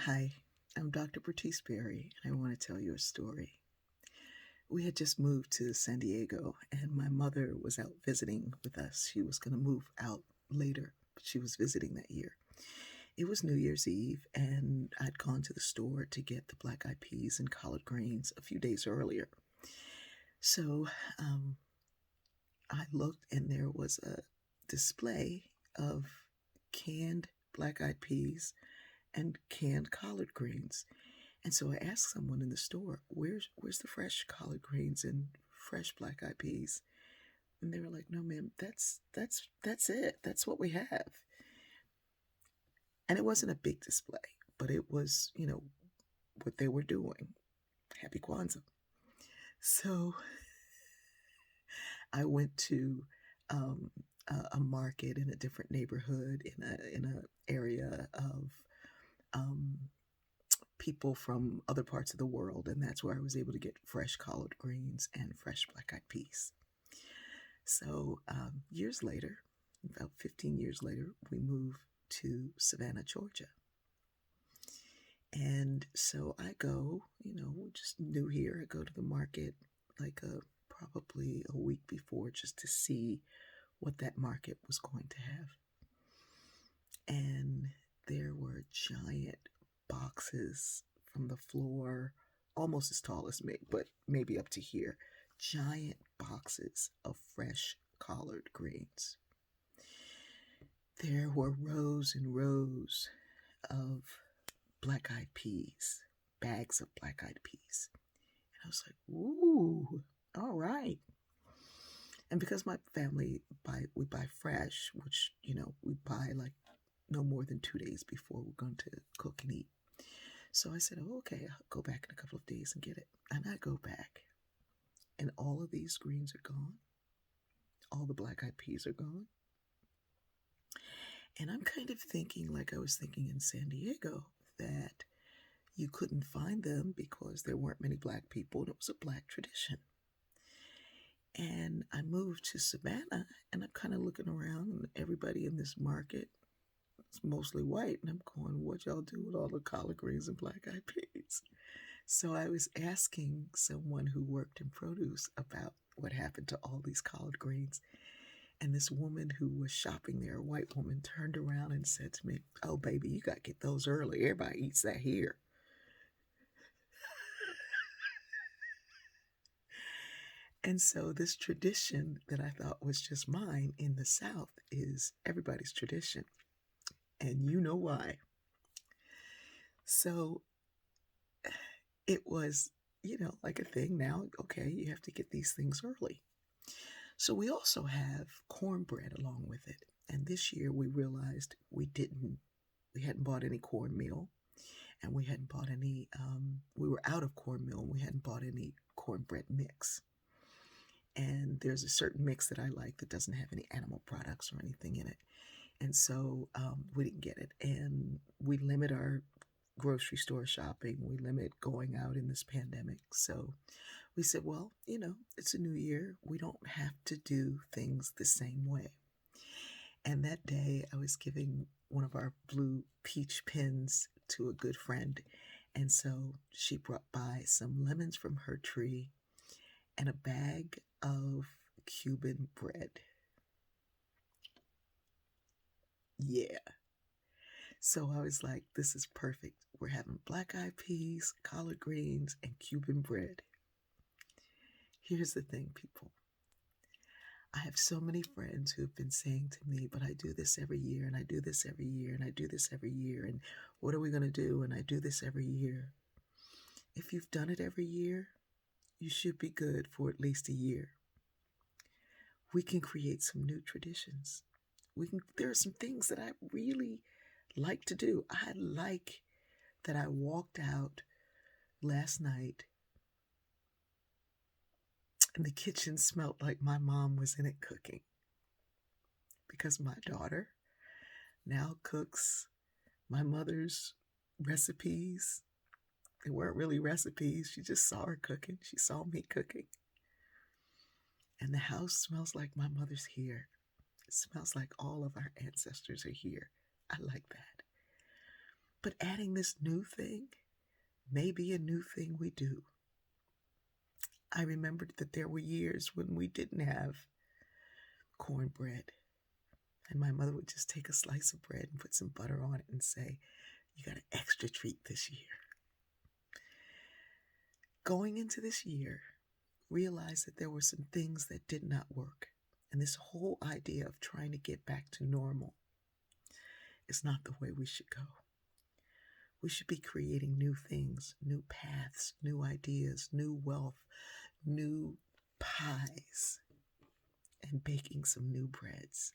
Hi, I'm Dr. Bertice Berry, and I want to tell you a story. We had just moved to San Diego, and my mother was out visiting with us. She was going to move out later, but she was visiting that year. It was New Year's Eve, and I'd gone to the store to get the black eyed peas and collard greens a few days earlier. So um, I looked, and there was a display of canned black eyed peas and canned collard greens. And so I asked someone in the store, "Where's the fresh collard greens and fresh black eyed peas?" And they were like, "No, ma'am, that's it. That's what we have." And it wasn't a big display, but it was, what they were doing. Happy Kwanzaa. So I went to um, a market in a different neighborhood in a area of um, people from other parts of the world, and that's where I was able to get fresh collard greens and fresh black eyed peas. So years later, about 15 years later, we moved to Savannah, Georgia. And so I go, just new here. I go to the market like probably a week before just to see what that market was going to have. And there were giant boxes from the floor, almost as tall as me, but maybe up to here. Giant boxes of fresh collard greens. There were rows and rows of black eyed peas, bags of black eyed peas. And I was like, ooh, all right. And because my family we buy fresh, which, we buy like no more than 2 days before we're going to cook and eat. So I said, oh, okay, I'll go back in a couple of days and get it. And I go back, and all of these greens are gone. All the black eyed peas are gone. And I'm kind of thinking, like I was thinking in San Diego, that you couldn't find them because there weren't many black people and it was a black tradition. And I moved to Savannah, and I'm kind of looking around, and everybody in this market is mostly white. And I'm going, what y'all do with all the collard greens and black eyed peas? So I was asking someone who worked in produce about what happened to all these collard greens. And this woman who was shopping there, a white woman, turned around and said to me, "Oh, baby, you got to get those early. Everybody eats that here." And so, this tradition that I thought was just mine in the South is everybody's tradition. And you know why. So, it was, like a thing now. Okay, you have to get these things early. So, we also have cornbread along with it. And this year we realized we hadn't bought any cornmeal, and we hadn't bought any, we were out of cornmeal, and we hadn't bought any cornbread mix. And there's a certain mix that I like that doesn't have any animal products or anything in it. And so we didn't get it. And we limit our grocery store shopping, we limit going out in this pandemic. So we said, well, it's a new year. We don't have to do things the same way. And that day, I was giving one of our blue peach pins to a good friend. And so she brought by some lemons from her tree and a bag of Cuban bread. Yeah. So I was like, this is perfect. We're having black eyed peas, collard greens, and Cuban bread. Here's the thing, people. I have so many friends who have been saying to me, but I do this every year, and I do this every year, and I do this every year, and what are we going to do? And I do this every year. If you've done it every year, you should be good for at least a year. We can create some new traditions. There are some things that I really like to do. I like that I walked out last night and the kitchen smelled like my mom was in it cooking, because my daughter now cooks my mother's recipes. They weren't really recipes. She just saw her cooking. She saw me cooking. And the house smells like my mother's here. It smells like all of our ancestors are here. I like that. But adding this new thing may be a new thing we do. I remembered that there were years when we didn't have cornbread. And my mother would just take a slice of bread and put some butter on it and say, "You got an extra treat this year." Going into this year, realized that there were some things that did not work. And this whole idea of trying to get back to normal is not the way we should go. We should be creating new things, new paths, new ideas, new wealth, new pies, and baking some new breads.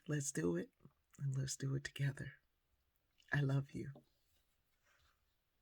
Let's do it, and let's do it together. I love you.